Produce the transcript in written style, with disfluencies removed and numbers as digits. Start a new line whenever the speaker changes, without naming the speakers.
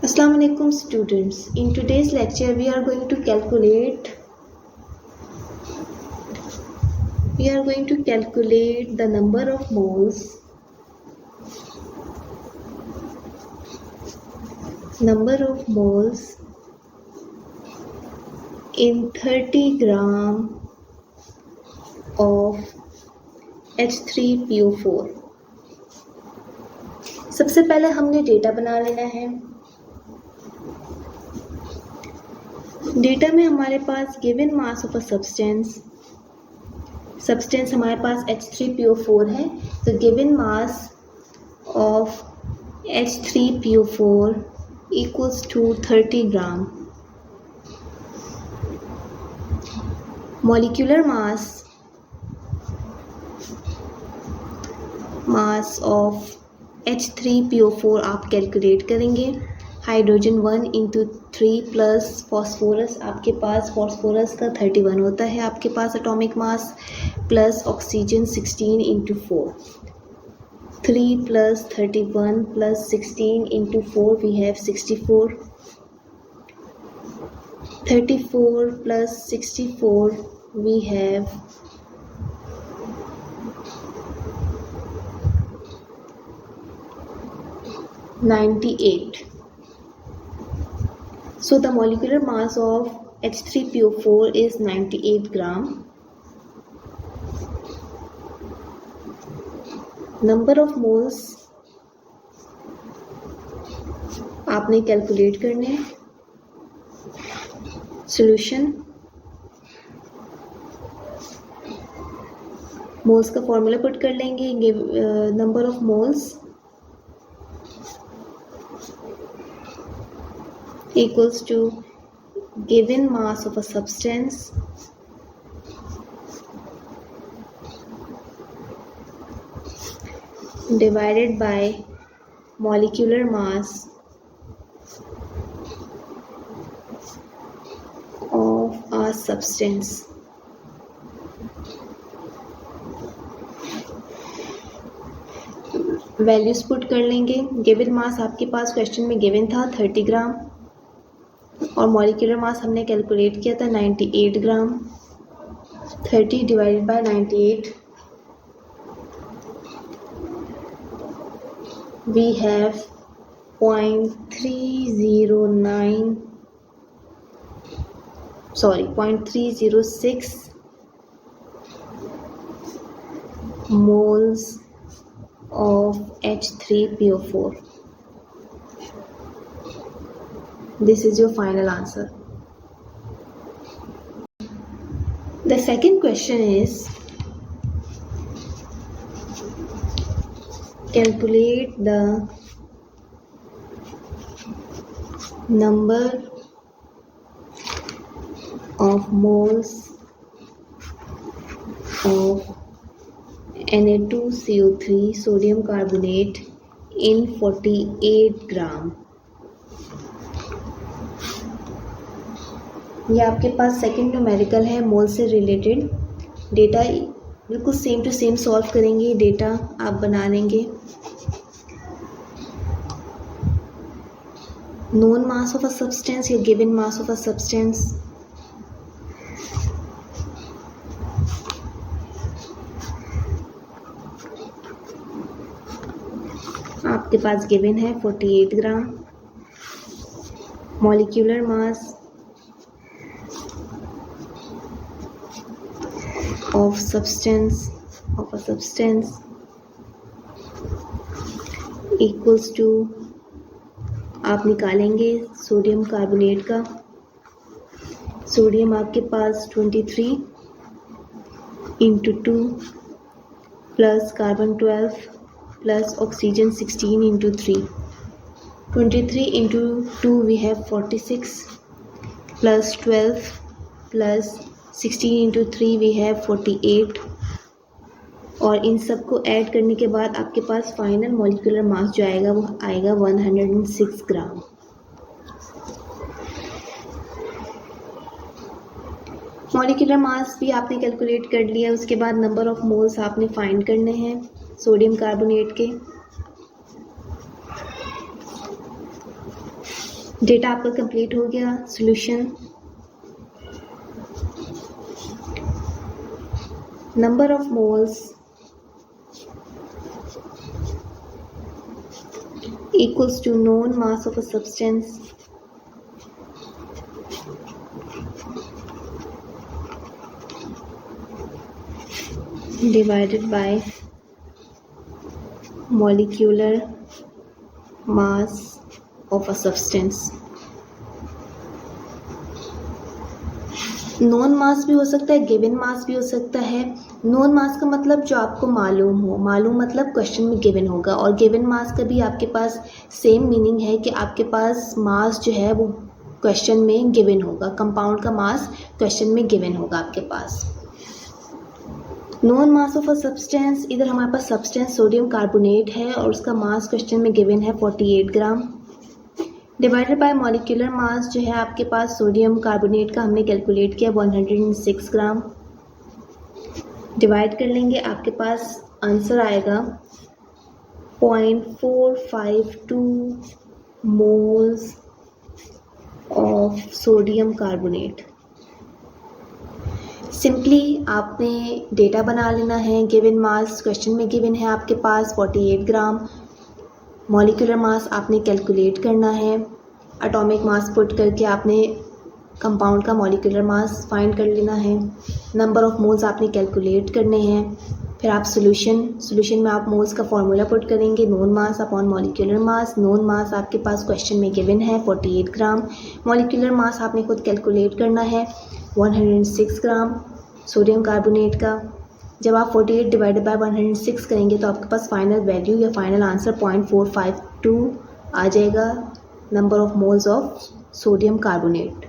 Assalamu alaikum students. In today's lecture we are going to calculate the number of moles in 30 gram of H3PO4. सबसे पहले हमने data बना लेना है। Data में हमारे पास given mass of a substance हमारे पास H3PO4 है, तो given mass of H3PO4 equals to 30 gram. Molecular mass of H3PO4 आप कैलकुलेट करेंगे। हाइड्रोजन 1 इंटू 3 प्लस फॉस्फोरस, आपके पास फॉस्फोरस का 31 होता है आपके पास atomic mass, plus oxygen 16 into 4, 3 plus 31 plus 16 into 4 we have 64, 34 plus 64 we have 98. So the molecular mass of H3PO4 is 98 gram. Number of moles आपने calculate करने हैं। सॉल्यूशन, मोल्स का फॉर्मूला पुट कर लेंगे। Number of moles equals to given mass of a substance divided by molecular mass of a substance. Values put कर लेंगे। Given mass आपके पास क्वेश्चन में गिवन था 30 ग्राम और मॉलिक्यूलर मास हमने कैलकुलेट किया था 98 gram. 30 divided by 98 we have 0.306 moles of H3PO4. This is your final answer. The second question is calculate the number of moles of Na2CO3 sodium carbonate in 48 gram. ये आपके पास second numerical है, mole से related. Data बिल्कुल same to same solve करेंगे, data आप बना लेंगे। Known mass of a substance या given mass of a substance, आपके पास गिवन है 48 gram. Molecular mass of a substance equals to, आप निकालेंगे सोडियम कार्बोनेट का। सोडियम आपके पास 23 into 2 plus carbon 12 plus oxygen 16 into 3, 23 into 2 we have 46 plus 12 plus 16 into 3 we have 48, और इन सब को ऐड करने के बाद आपके पास फाइनल मॉलिक्यूलर मास जो आएगा वो आएगा 106 ग्राम। मॉलिक्यूलर मास भी आपने कैलकुलेट कर लिया। उसके बाद नंबर ऑफ मोल्स आपने फाइंड करने हैं सोडियम कार्बोनेट के। डेटा आपका कंप्लीट हो गया। Solution, number of moles equals to known mass of a substance divided by molecular mass of a substance। Known mass भी हो सकता है, गिवन मास भी हो सकता है। नॉन मास का मतलब जो आपको मालूम हो, मालूम मतलब क्वेश्चन में गिवन होगा, और गिवन मास का भी आपके पास सेम मीनिंग है कि आपके पास मास जो है वो क्वेश्चन में गिवन होगा, कंपाउंड का मास क्वेश्चन में गिवन होगा आपके पास। Known mass of a substance, इधर हमारे पास सब्सटेंस सोडियम कार्बोनेट है और उसका मास क्वेश्चन में गिवन है 48 ग्राम, डिवाइडेड बाय मॉलिक्यूलर मास जो है आपके पास सोडियम कार्बोनेट का हमने कैलकुलेट किया 106 ग्राम। डिवाइड कर लेंगे, आपके पास आंसर आएगा 0.452 moles of sodium carbonate. Simply आपने डेटा बना लेना है। गिवन मास क्वेश्चन में गिवन है आपके पास 48 ग्राम। मॉलिक्यूलर मास आपने कैलकुलेट करना है, एटॉमिक मास पुट करके आपने कंपाउंड का मॉलिक्यूलर मास फाइंड कर लेना है। नंबर ऑफ मोल्स आपने कैलकुलेट करने हैं। फिर आप सॉल्यूशन में आप मोल्स का फॉर्मूला पुट करेंगे, known mass upon molecular mass. Known mass आपके पास क्वेश्चन में गिवन है 48 ग्राम, मॉलिक्यूलर मास आपने खुद कैलकुलेट करना है 106 ग्राम सोडियम कार्बोनेट का। जब आप 48 डिवाइडेड बाय 106 करेंगे तो आपके पास फाइनल वैल्यू या फाइनल आंसर 0.452 आ जाएगा, number of moles of sodium carbonate.